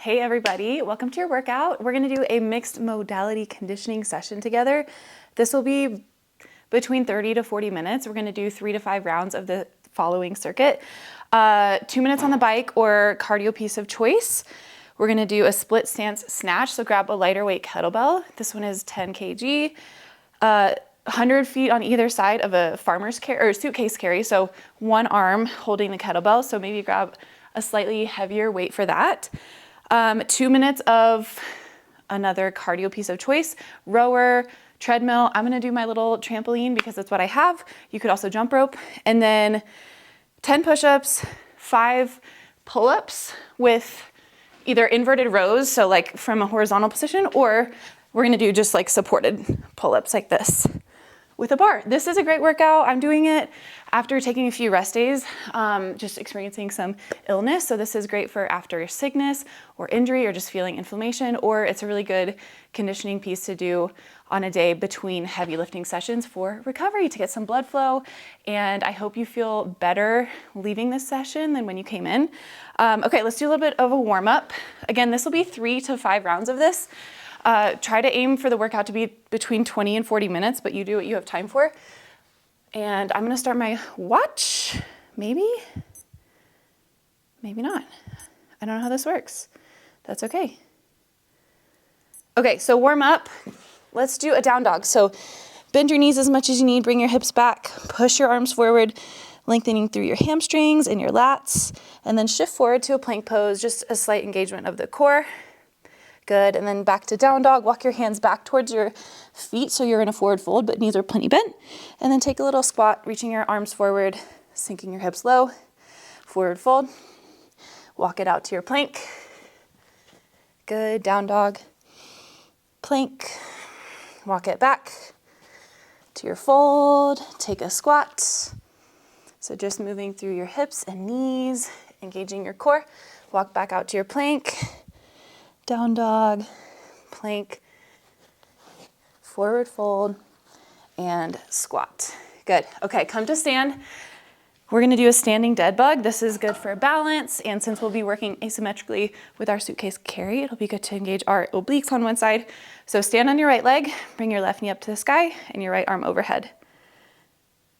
Hey everybody, welcome to your workout. We're gonna do a mixed modality conditioning session together. This will be between 30 to 40 minutes. We're gonna do 3 to 5 rounds of the following circuit. 2 minutes on the bike or cardio piece of choice. We're gonna do a split stance snatch, so grab a lighter weight kettlebell. This one is 10 kg. 100 feet on either side of a farmer's carry or suitcase carry, so one arm holding the kettlebell, so maybe grab a slightly heavier weight for that. 2 minutes of another cardio piece of choice, rower, treadmill. I'm gonna do my little trampoline because that's what I have. You could also jump rope. And then 10 push-ups, 5 pull-ups with either inverted rows, so like from a horizontal position, or we're gonna do just like supported pull-ups like this with a bar. This is a great workout. I'm doing it after taking a few rest days, just experiencing some illness. So this is great for after sickness or injury or just feeling inflammation, or it's a really good conditioning piece to do on a day between heavy lifting sessions for recovery to get some blood flow. And I hope you feel better leaving this session than when you came in. Okay, let's do a little bit of a warm up. Again, this will be 3 to 5 rounds of this. Try to aim for the workout to be between 20 and 40 minutes, but you do what you have time for. And I'm gonna start my watch, maybe not. I don't know how this works. That's okay. Okay, so warm up. Let's do a down dog. So bend your knees as much as you need, bring your hips back, push your arms forward, lengthening through your hamstrings and your lats, and then shift forward to a plank pose, just a slight engagement of the core. Good, and then back to down dog. Walk your hands back towards your feet so you're in a forward fold, but knees are plenty bent. And then take a little squat, reaching your arms forward, sinking your hips low, forward fold. Walk it out to your plank. Good, down dog, plank. Walk it back to your fold. Take a squat. So just moving through your hips and knees, engaging your core. Walk back out to your plank. Down dog, plank, forward fold, and squat. Good. Okay, come to stand. We're gonna do a standing dead bug. This is good for balance, and since we'll be working asymmetrically with our suitcase carry, it'll be good to engage our obliques on one side. So stand on your right leg, bring your left knee up to the sky, and your right arm overhead.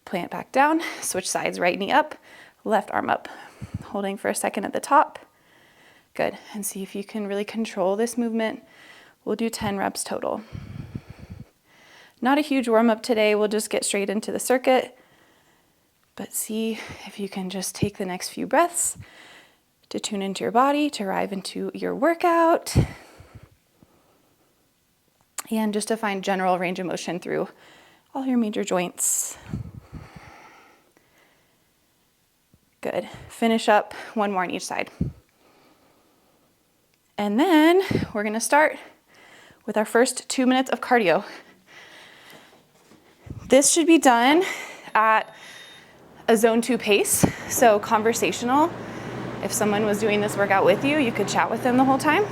Plant back down, switch sides, right knee up, left arm up. Holding for a second at the top. Good, and see if you can really control this movement. We'll do 10 reps total. Not a huge warm up today, we'll just get straight into the circuit, but see if you can just take the next few breaths to tune into your body, to arrive into your workout, and just to find general range of motion through all your major joints. Good, finish up one more on each side. And then we're gonna start with our first 2 minutes of cardio. This should be done at a zone 2 pace, so conversational. If someone was doing this workout with you, you could chat with them the whole time.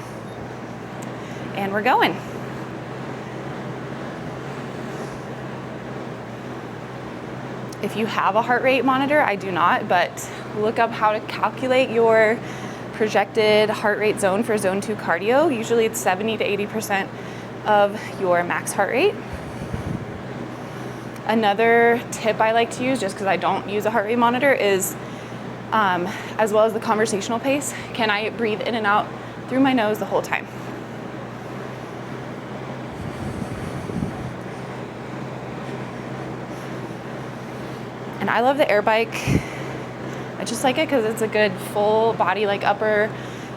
And we're going. If you have a heart rate monitor, I do not, but look up how to calculate your projected heart rate zone for zone 2 cardio. Usually it's 70 to 80% of your max heart rate. Another tip I like to use, just because I don't use a heart rate monitor, is as well as the conversational pace, can I breathe in and out through my nose the whole time? And I love the air bike. I just like it because it's a good full body, like upper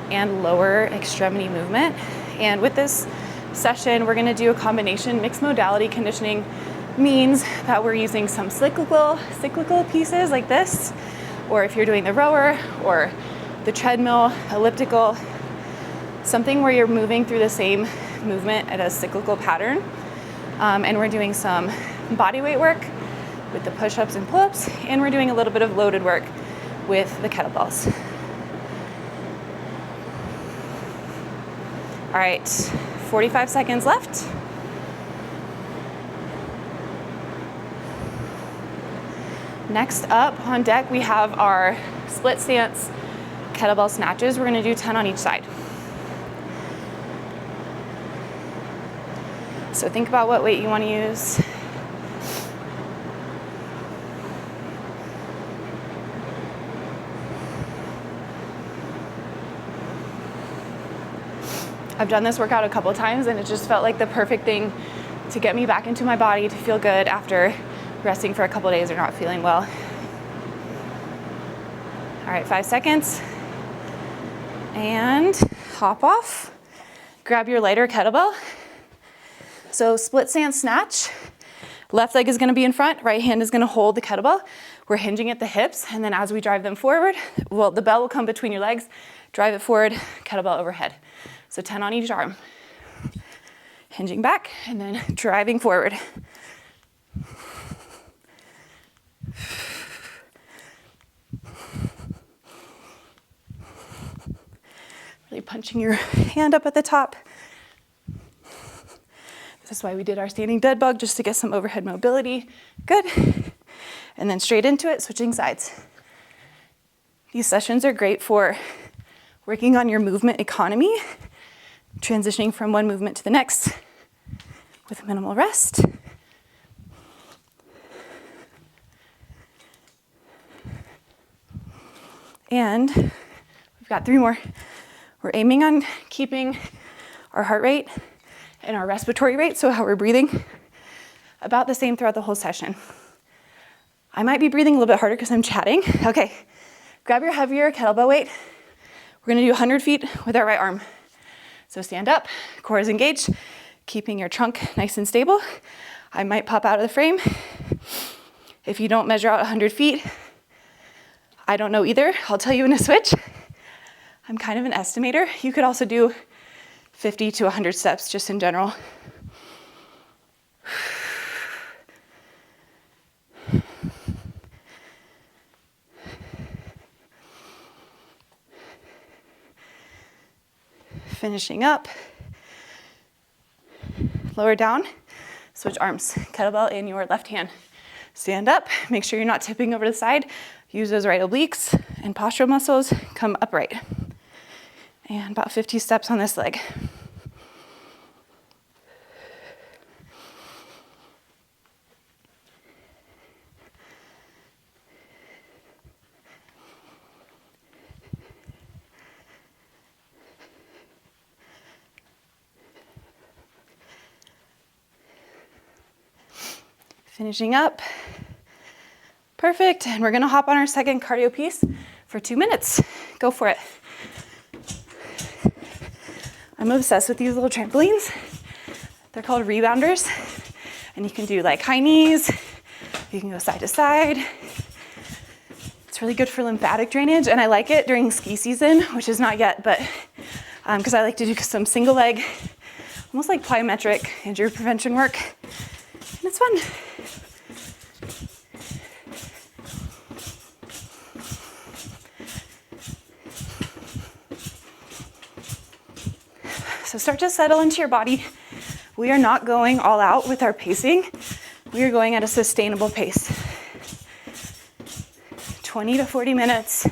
and lower extremity movement. And with this session, we're gonna do a combination. Mixed modality conditioning means that we're using some cyclical pieces like this, or if you're doing the rower or the treadmill, elliptical, something where you're moving through the same movement at a cyclical pattern. And we're doing some body weight work with the push-ups and pull-ups, and we're doing a little bit of loaded work with the kettlebells. All right, 45 seconds left. Next up on deck, we have our split stance kettlebell snatches. We're gonna do 10 on each side. So think about what weight you want to use. I've done this workout a couple times and it just felt like the perfect thing to get me back into my body, to feel good after resting for a couple days or not feeling well. All right, 5 seconds. And hop off. Grab your lighter kettlebell. So split stance snatch. Left leg is gonna be in front, right hand is gonna hold the kettlebell. We're hinging at the hips, and then as we drive them forward, well, the bell will come between your legs, drive it forward, kettlebell overhead. So 10 on each arm. Hinging back and then driving forward. Really punching your hand up at the top. This is why we did our standing dead bug, just to get some overhead mobility. Good. And then straight into it, switching sides. These sessions are great for working on your movement economy, transitioning from one movement to the next with minimal rest. And we've got 3 more. We're aiming on keeping our heart rate and our respiratory rate, so how we're breathing, about the same throughout the whole session. I might be breathing a little bit harder because I'm chatting. Okay, grab your heavier kettlebell weight. We're gonna do 100 feet with our right arm. So stand up, core is engaged, keeping your trunk nice and stable. I might pop out of the frame. If you don't measure out 100 feet, I don't know either. I'll tell you in a switch. I'm kind of an estimator. You could also do 50 to 100 steps just in general. Finishing up. Lower down, switch arms. Kettlebell in your left hand. Stand up, make sure you're not tipping over to the side. Use those right obliques and postural muscles. Come upright. And about 50 steps on this leg. Finishing up. Perfect. And we're gonna hop on our second cardio piece for 2 minutes. Go for it. I'm obsessed with these little trampolines. They're called rebounders. And you can do like high knees. You can go side to side. It's really good for lymphatic drainage. And I like it during ski season, which is not yet, but because I like to do some single leg, almost like plyometric injury prevention work. And it's fun. So start to settle into your body. We are not going all out with our pacing. We are going at a sustainable pace. 20 to 40 minutes,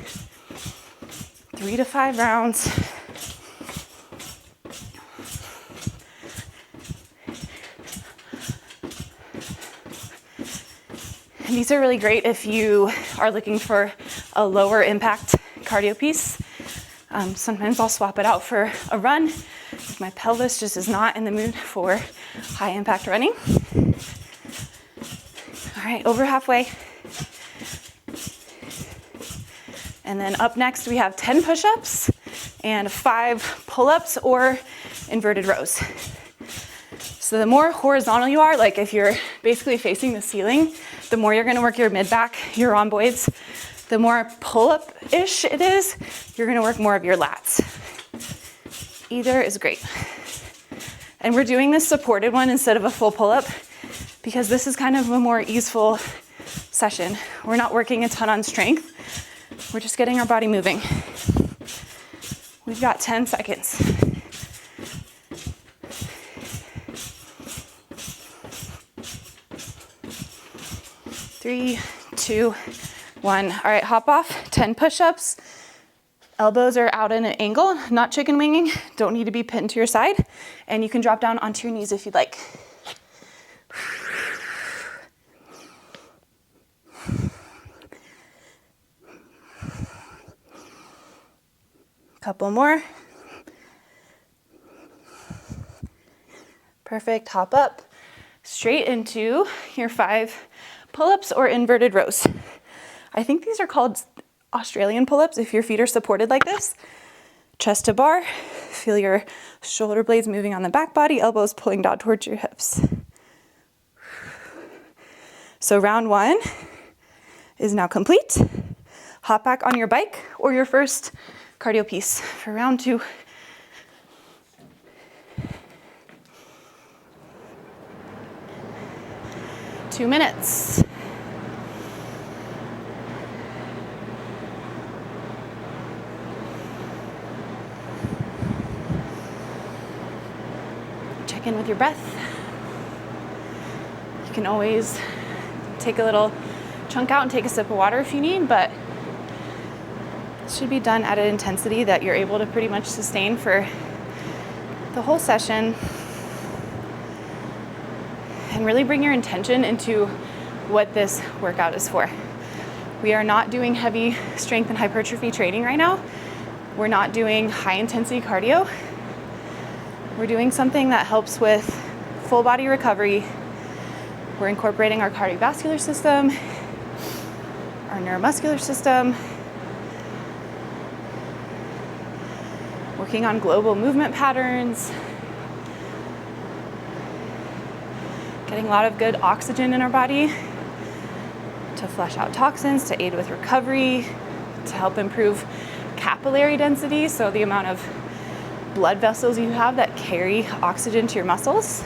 3 to 5 rounds. And these are really great if you are looking for a lower impact cardio piece. Sometimes I'll swap it out for a run if my pelvis just is not in the mood for high impact running. All right, over halfway. And then up next we have 10 push-ups and 5 pull-ups or inverted rows. So the more horizontal you are, like if you're basically facing the ceiling, the more you're gonna work your mid-back, your rhomboids. The more pull-up-ish it is, you're gonna work more of your lats. Either is great. And we're doing this supported one instead of a full pull-up because this is kind of a more easeful session. We're not working a ton on strength. We're just getting our body moving. We've got 10 seconds. Three, 2, 1. All right, hop off, 10 push-ups. Elbows are out in an angle, not chicken winging. Don't need to be pinned to your side. And you can drop down onto your knees if you'd like. Couple more. Perfect. Hop up straight into your 5 pull-ups or inverted rows. I think these are called Australian pull-ups if your feet are supported like this. Chest to bar. Feel your shoulder blades moving on the back body, elbows pulling down towards your hips. So round 1 is now complete. Hop back on your bike or your first cardio piece for round 2. Two minutes. Check in with your breath. You can always take a little chunk out and take a sip of water if you need, but it should be done at an intensity that you're able to pretty much sustain for the whole session. And really bring your intention into what this workout is for. We are not doing heavy strength and hypertrophy training right now. We're not doing high intensity cardio. We're doing something that helps with full body recovery. We're incorporating our cardiovascular system, our neuromuscular system, working on global movement patterns, getting a lot of good oxygen in our body to flush out toxins, to aid with recovery, to help improve capillary density, so the amount of blood vessels you have that carry oxygen to your muscles.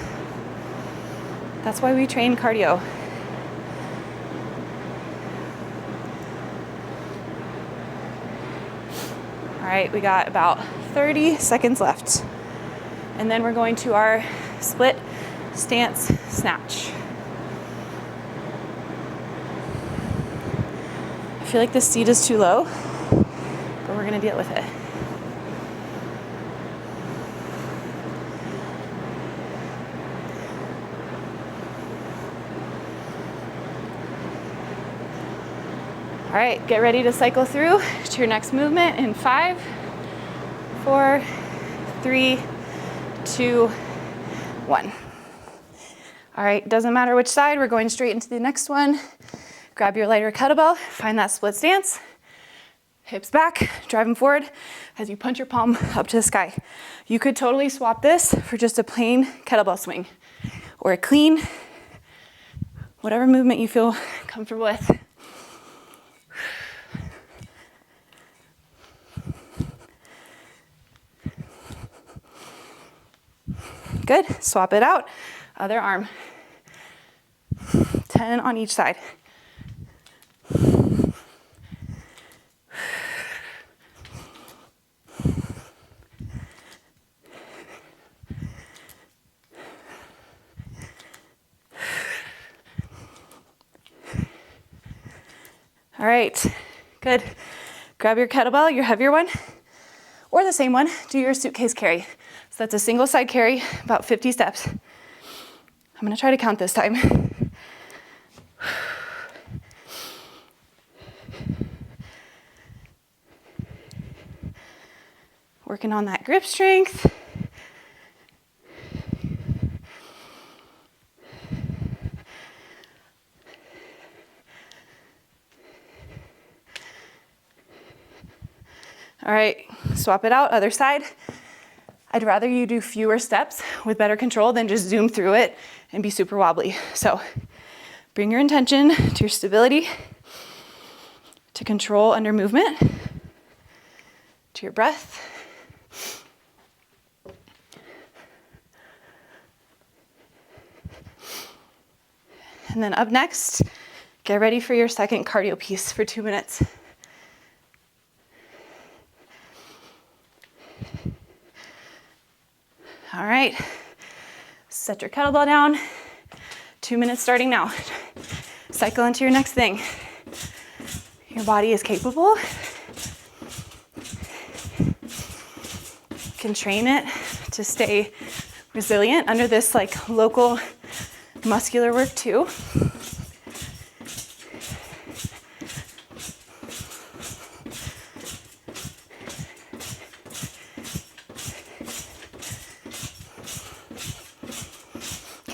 That's why we train cardio. All right, we got about 30 seconds left. And then we're going to our split stance snatch. I feel like this seat is too low, but we're gonna deal with it. All right, get ready to cycle through to your next movement in 5, 4, 3, 2, 1. All right, doesn't matter which side, we're going straight into the next one. Grab your lighter kettlebell, find that split stance, hips back, drive them forward as you punch your palm up to the sky. You could totally swap this for just a plain kettlebell swing or a clean, whatever movement you feel comfortable with. Good, swap it out. Other arm. 10 on each side. All right, good. Grab your kettlebell, your heavier one, or the same one, do your suitcase carry. So that's a single side carry, about 50 steps. I'm gonna try to count this time. Working on that grip strength. All right, swap it out, other side. I'd rather you do fewer steps with better control than just zoom through it and be super wobbly. So bring your intention to your stability, to control under movement, to your breath. And then up next, get ready for your second cardio piece for 2 minutes. All right, set your kettlebell down. 2 minutes starting now. Cycle into your next thing. Your body is capable. You can train it to stay resilient under this like local muscular work too.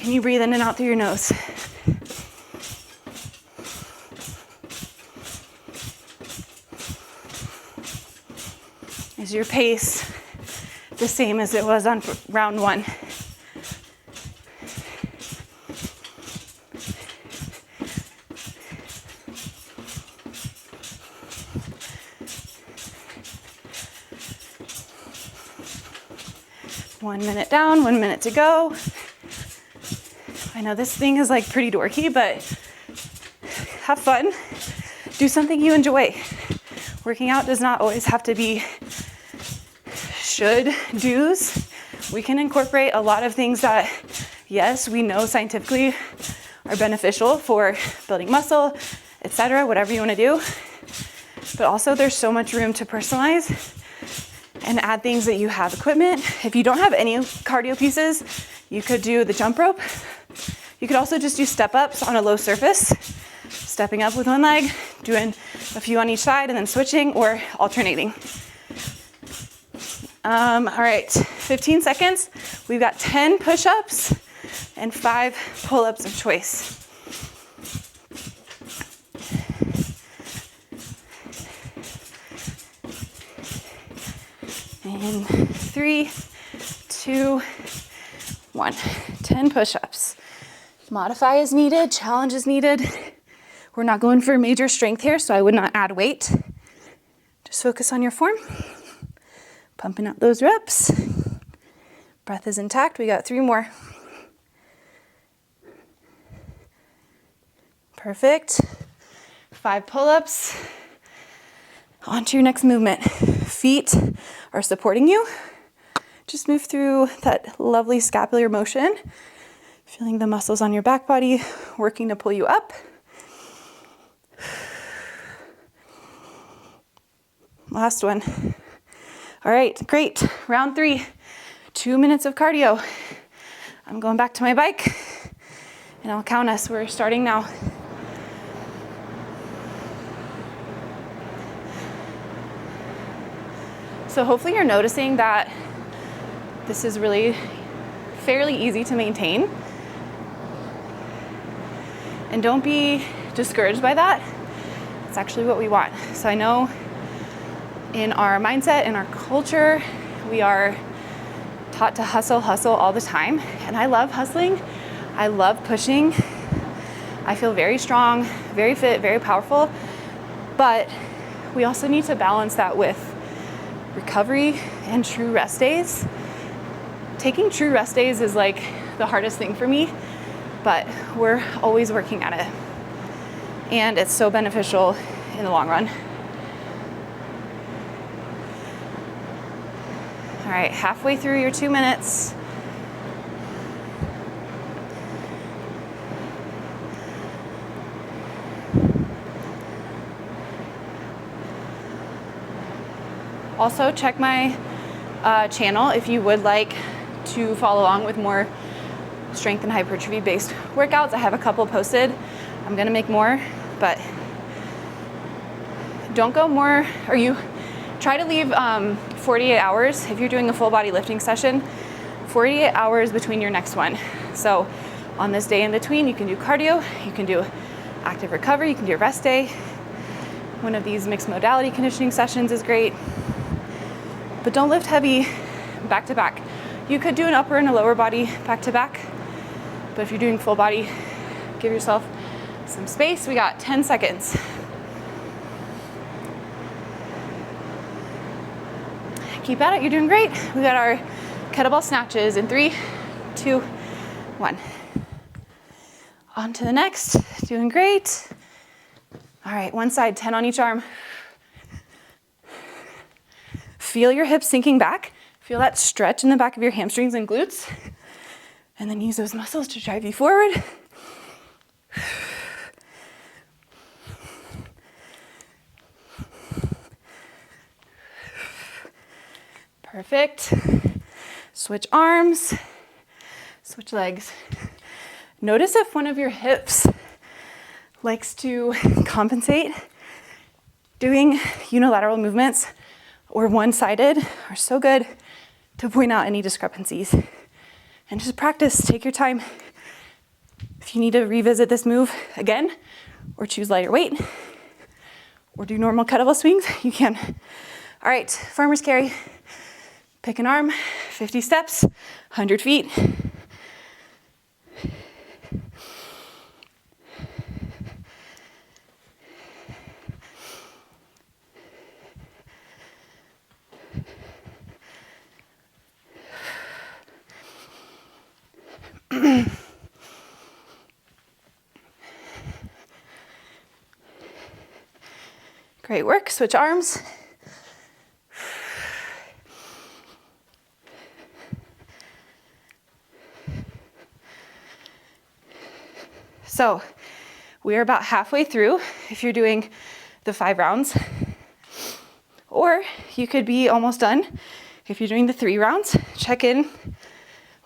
Can you breathe in and out through your nose? Is your pace the same as it was on round 1? One minute down, 1 minute to go. I know this thing is like pretty dorky, but have fun. Do something you enjoy. Working out does not always have to be should do's. We can incorporate a lot of things that, yes, we know scientifically are beneficial for building muscle, etc., whatever you want to do. But also there's so much room to personalize and add things that you have equipment. If you don't have any cardio pieces, you could do the jump rope. You could also just do step ups on a low surface, stepping up with one leg, doing a few on each side and then switching or alternating. All right, 15 seconds. We've got 10 push-ups and 5 pull-ups of choice. And 3, 2, 1. 10 push-ups. Modify as needed, challenge as needed. We're not going for major strength here, so I would not add weight. Just focus on your form. Pumping out those reps. Breath is intact. We got 3 more. Perfect. 5 pull-ups. On to your next movement. Feet are supporting you. Just move through that lovely scapular motion, feeling the muscles on your back body working to pull you up. Last one. All right, great. Round 3, 2 minutes of cardio. I'm going back to my bike and I'll count us. We're starting now. So hopefully you're noticing that this is really fairly easy to maintain. And don't be discouraged by that. It's actually what we want. So I know in our mindset, in our culture, we are taught to hustle all the time. And I love hustling. I love pushing. I feel very strong, very fit, very powerful. But we also need to balance that with recovery and true rest days. Taking true rest days is like the hardest thing for me, but we're always working at it. And it's so beneficial in the long run. All right, halfway through your 2 minutes. Also, check my channel if you would like to follow along with more strength and hypertrophy based workouts. I have a couple posted. I'm gonna make more, but don't go more, or you try to leave 48 hours if you're doing a full body lifting session, 48 hours between your next one. So on this day in between, you can do cardio, you can do active recovery, you can do a rest day. One of these mixed modality conditioning sessions is great. But don't lift heavy back to back. You could do an upper and a lower body back to back, but if you're doing full body, give yourself some space. We got 10 seconds. Keep at it, you're doing great. We got our kettlebell snatches in 3, 2, 1. On to the next, doing great. All right, one side, 10 on each arm. Feel your hips sinking back. Feel that stretch in the back of your hamstrings and glutes. And then use those muscles to drive you forward. Perfect. Switch arms, switch legs. Notice if one of your hips likes to compensate. Doing unilateral movements or one-sided are so good to point out any discrepancies. And just practice, take your time, If you need to revisit this move again, or choose lighter weight, or do normal kettlebell swings, you can. All right, farmer's carry. Pick an arm, 50 steps, 100 feet. Great work, switch arms. So we are about halfway through if you're doing the 5 rounds, or you could be almost done if you're doing the 3 rounds. Check in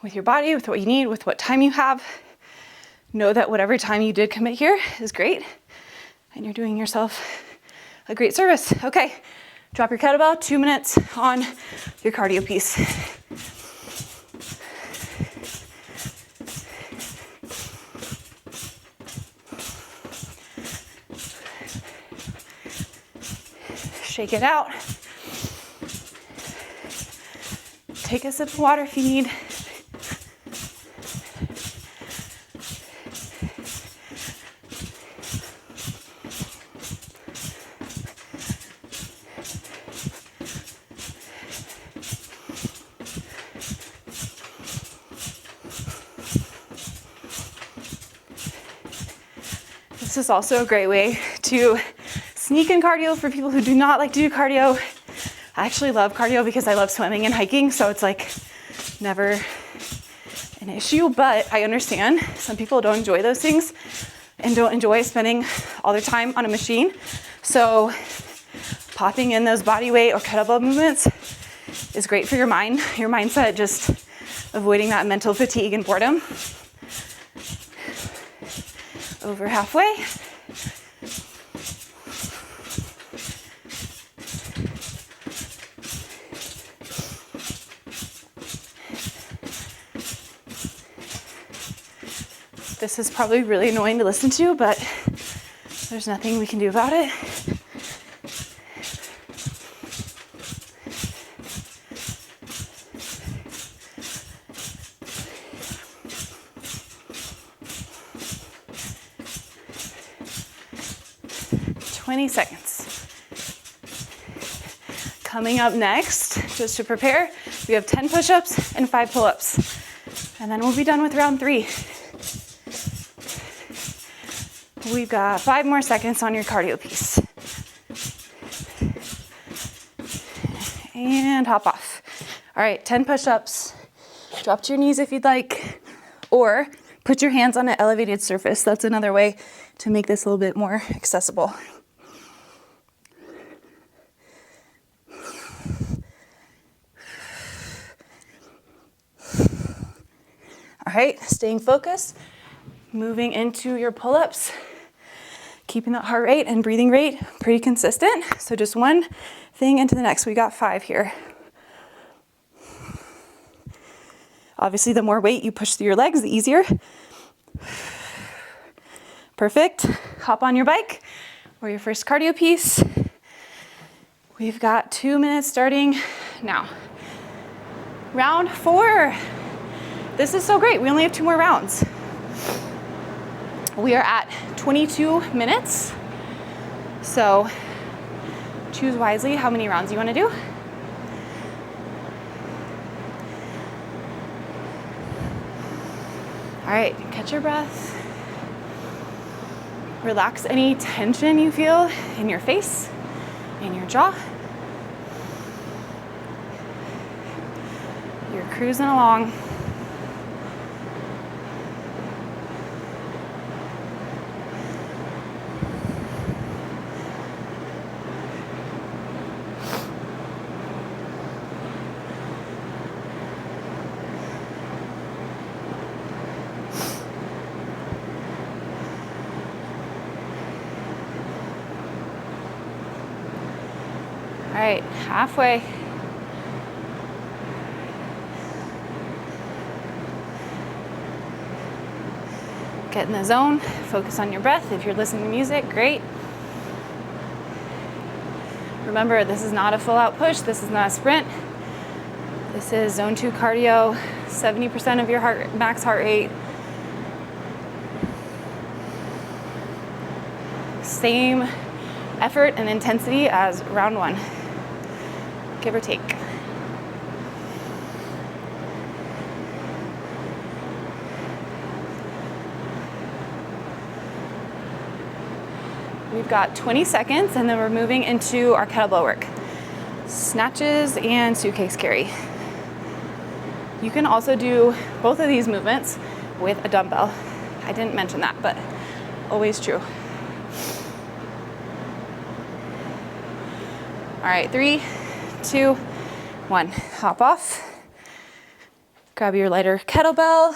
with your body, with what you need, with what time you have. Know that whatever time you did commit here is great, and you're doing yourself a great service. Okay, drop your kettlebell, 2 minutes on your cardio piece. Shake it out. Take a sip of water if you need. This is also a great way to sneak in cardio for people who do not like to do cardio. I actually love cardio because I love swimming and hiking, so it's like never an issue, but I understand some people don't enjoy those things and don't enjoy spending all their time on a machine. So popping in those body weight or kettlebell movements is great for your mind, your mindset, just avoiding that mental fatigue and boredom. Over halfway. This is probably really annoying to listen to, but there's nothing we can do about it. Seconds. Coming up next, just to prepare, we have 10 push-ups and 5 pull-ups. And then we'll be done with round 3. We've got 5 more seconds on your cardio piece. And hop off. All right, 10 push-ups. Drop to your knees if you'd like, or put your hands on an elevated surface. That's another way to make this a little bit more accessible. All right, staying focused, moving into your pull-ups, keeping that heart rate and breathing rate pretty consistent. So just one thing into the next. We got 5 here. Obviously, the more weight you push through your legs, the easier. Perfect. Hop on your bike or your first cardio piece. We've got 2 minutes starting now. Round 4. This is so great. We only have 2 more rounds. We are at 22 minutes. So choose wisely how many rounds you want to do. All right, catch your breath. Relax any tension you feel in your face, in your jaw. You're cruising along. All right, halfway. Get in the zone, focus on your breath. If you're listening to music, great. Remember, this is not a full out push, this is not a sprint. This is zone 2 cardio, 70% of your max heart rate. Same effort and intensity as round 1, give or take. We've got 20 seconds and then we're moving into our kettlebell work. Snatches and suitcase carry. You can also do both of these movements with a dumbbell. I didn't mention that, but always true. All right, 3, 2, 1. Hop off. Grab your lighter kettlebell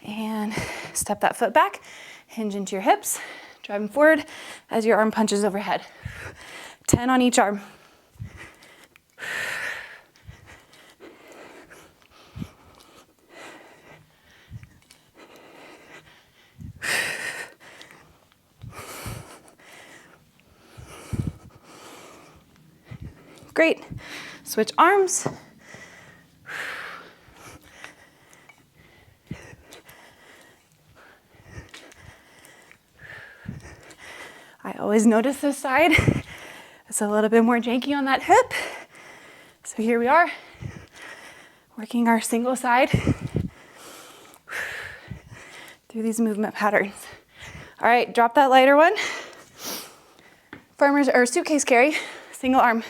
and step that foot back. Hinge into your hips. Driving forward as your arm punches overhead. 10 on each arm. Great. Switch arms. I always notice this side. It's a little bit more janky on that hip. So here we are, working our single side through these movement patterns. All right, drop that lighter one. Farmer's or suitcase carry, single arm.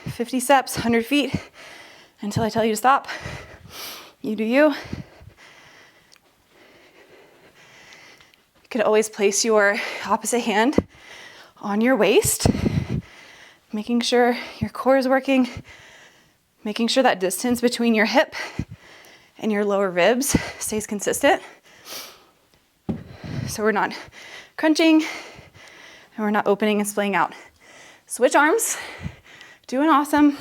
50 steps, 100 feet, until I tell you to stop. You do you. You could always place your opposite hand on your waist, making sure your core is working, making sure that distance between your hip and your lower ribs stays consistent. So we're not crunching and we're not opening and splaying out. Switch arms, doing awesome.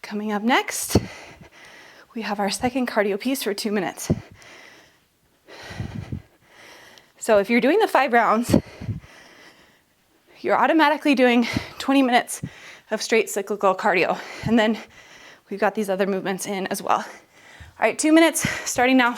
Coming up next, we have our second cardio piece for 2 minutes. So if you're doing the 5 rounds, you're automatically doing 20 minutes of straight cyclical cardio. And then we've got these other movements in as well. All right, 2 minutes, starting now.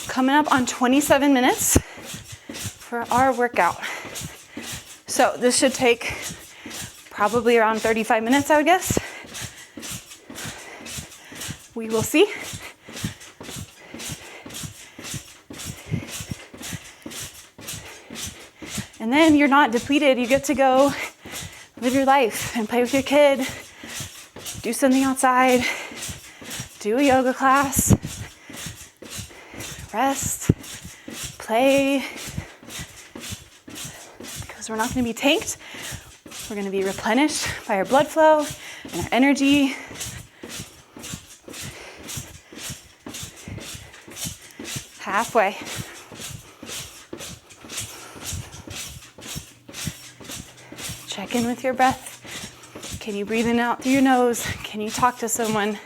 Coming up on 27 minutes for our workout. So this should take probably around 35 minutes, I would guess. We will see. And then you're not depleted. You get to go live your life and play with your kid, do something outside, do a yoga class, rest, play, because we're not going to be tanked. We're going to be replenished by our blood flow and our energy. Halfway. Check in with your breath. Can you breathe in and out through your nose? Can you talk to someone?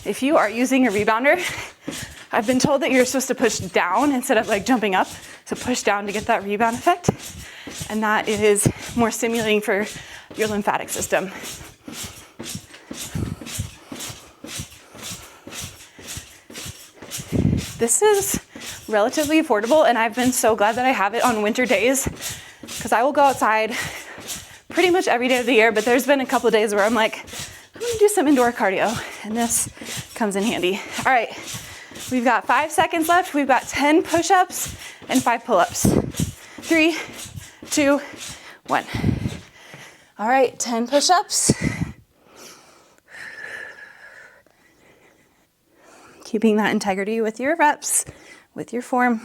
If you are using a rebounder, I've been told that you're supposed to push down instead of like jumping up. So push down to get that rebound effect. And that is more stimulating for your lymphatic system. This is relatively affordable, and I've been so glad that I have it on winter days, because I will go outside pretty much every day of the year, but there's been a couple of days where I'm like, I'm gonna do some indoor cardio, and this comes in handy. All right, we've got 5 seconds left. We've got 10 push-ups and 5 pull-ups. 3, 2, 1. All right, 10 push-ups. keeping that integrity with your reps, with your form.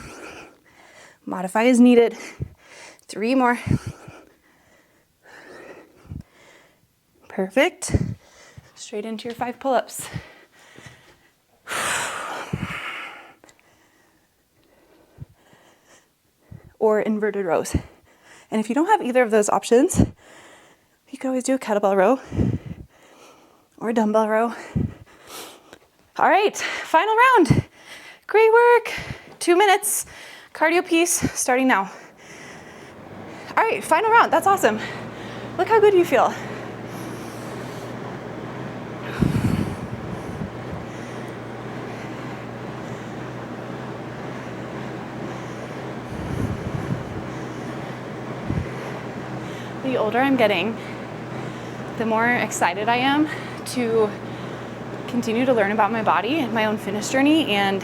Modify as needed. 3 more. Perfect. Straight into your 5 pull-ups. Or inverted rows. And if you don't have either of those options, you can always do a kettlebell row or a dumbbell row. All right, final round. Great work. 2 minutes. Cardio piece starting now. All right, final round. That's awesome. Look how good you feel. The older I'm getting, the more excited I am to continue to learn about my body and my own fitness journey, and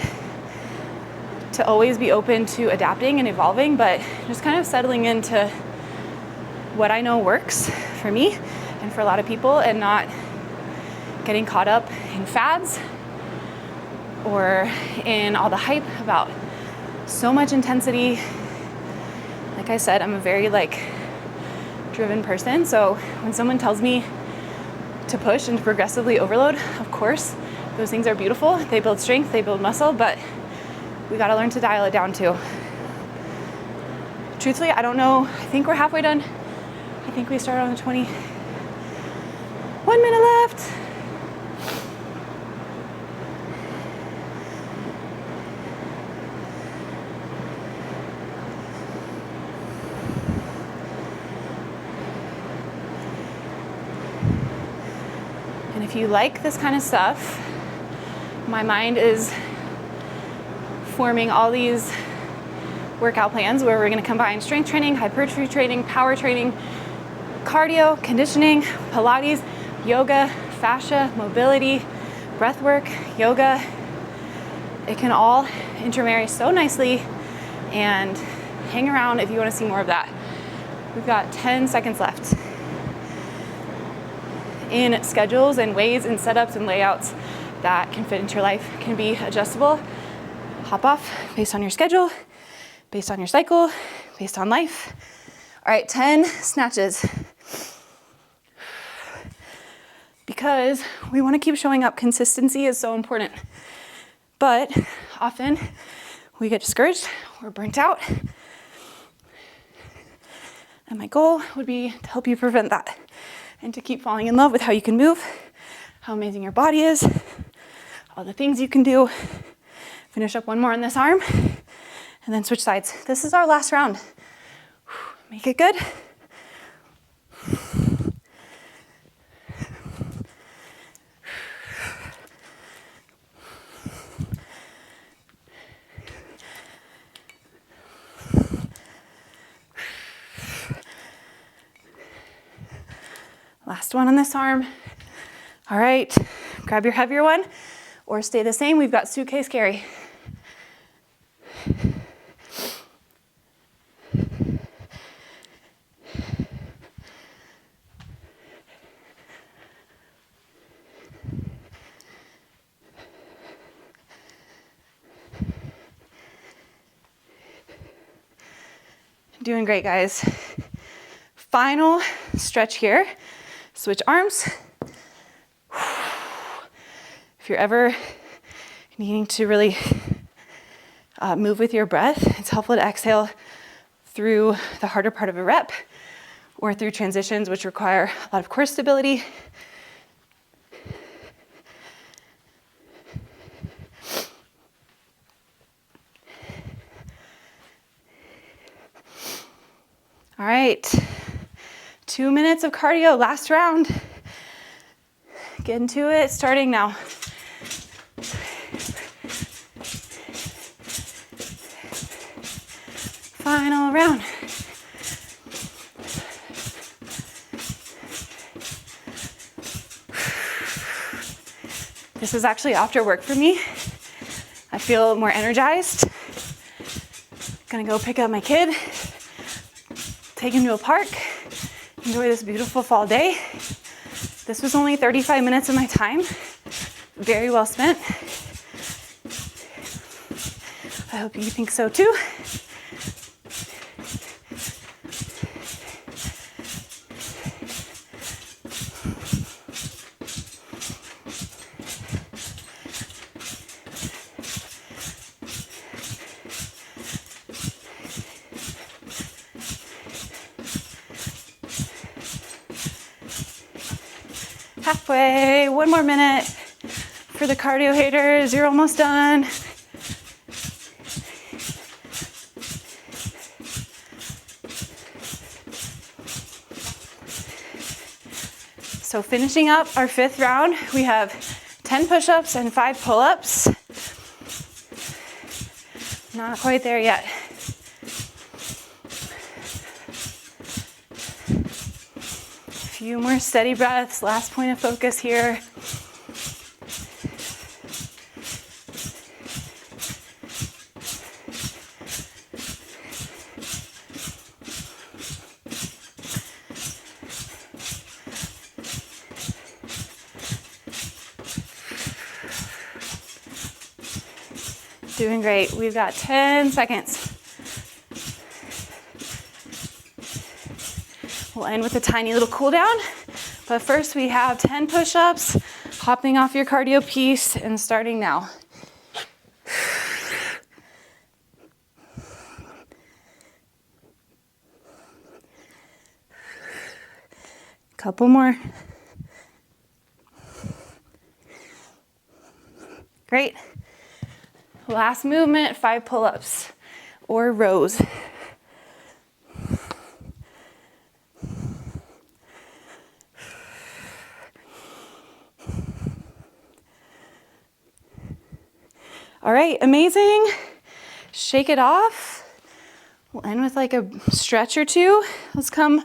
to always be open to adapting and evolving, but just kind of settling into what I know works for me and for a lot of people, and not getting caught up in fads or in all the hype about so much intensity. Like I said, I'm a very driven person, so when someone tells me to push and to progressively overload, of course, those things are beautiful. They build strength, they build muscle, but we gotta learn to dial it down too. Truthfully, I don't know. I think we're halfway done. I think we started on the 20. 1 minute left. And if you like this kind of stuff, my mind is forming all these workout plans where we're going to combine strength training, hypertrophy training, power training, cardio, conditioning, Pilates, yoga, fascia, mobility, breath work, yoga. It can all intermarry so nicely, and hang around if you want to see more of that. We've got 10 seconds left. In schedules and ways and setups and layouts that can fit into your life, can be adjustable. Hop off based on your schedule, based on your cycle, based on life. All right, 10 snatches. Because we want to keep showing up. Consistency is so important. But often we get discouraged, we're burnt out. And my goal would be to help you prevent that, and to keep falling in love with how you can move, how amazing your body is, all the things you can do. Finish up one more on this arm, and then switch sides. This is our last round. Make it good. Last one on this arm. All right, grab your heavier one or stay the same. We've got suitcase carry. Doing great, guys. Final stretch here. Switch arms. If you're ever needing to really move with your breath, it's helpful to exhale through the harder part of a rep or through transitions which require a lot of core stability. All right, 2 minutes of cardio, last round. Get into it, starting now. Final round. This is actually after work for me. I feel more energized. Gonna go pick up my kid, take him to a park, enjoy this beautiful fall day. This was only 35 minutes of my time, very well spent. I hope you think so too. Halfway, 1 more minute. For the cardio haters, you're almost done. So finishing up our 5th round, we have 10 push-ups and 5 pull-ups. Not quite there yet. A few more steady breaths, last point of focus here. Doing great. We've got 10 seconds. We'll end with a tiny little cool down, but first we have 10 push-ups, hopping off your cardio piece and starting now. Couple more. Great. Last movement, 5 pull-ups or rows. All right, amazing. Shake it off. We'll end with like a stretch or two. Let's come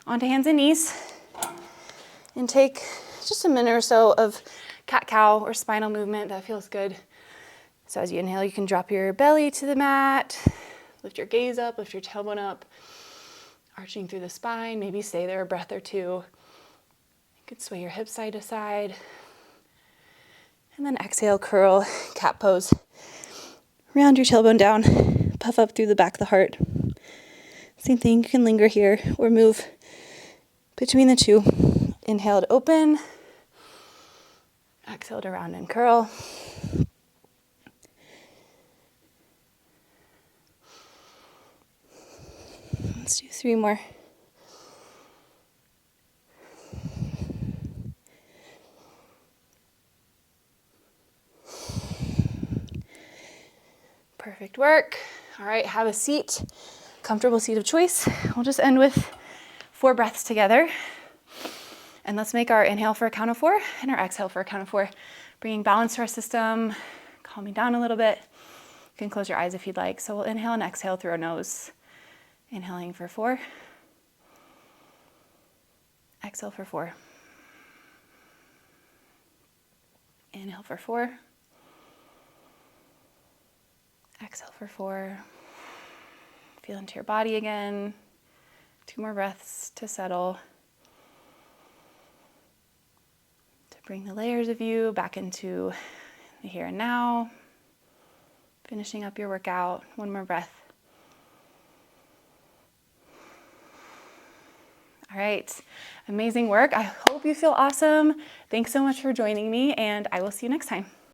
onto hands and knees and take just a minute or so of cat-cow or spinal movement. That feels good. So as you inhale, you can drop your belly to the mat, lift your gaze up, lift your tailbone up, arching through the spine, maybe stay there a breath or two. You could sway your hips side to side. And then exhale, curl, cat pose. Round your tailbone down, puff up through the back of the heart. Same thing, you can linger here or move between the two. Inhale to open, exhale to round and curl. Let's do 3 more. Perfect work. All right, have a seat, comfortable seat of choice. We'll just end with 4 breaths together. And let's make our inhale for a count of 4 and our exhale for a count of 4. Bringing balance to our system, calming down a little bit. You can close your eyes if you'd like. So we'll inhale and exhale through our nose. Inhaling for 4. Exhale for 4. Inhale for 4. Exhale for 4. Feel into your body again. 2 more breaths to settle. To bring the layers of you back into the here and now. Finishing up your workout. 1 more breath. All right, amazing work. I hope you feel awesome. Thanks so much for joining me, and I will see you next time.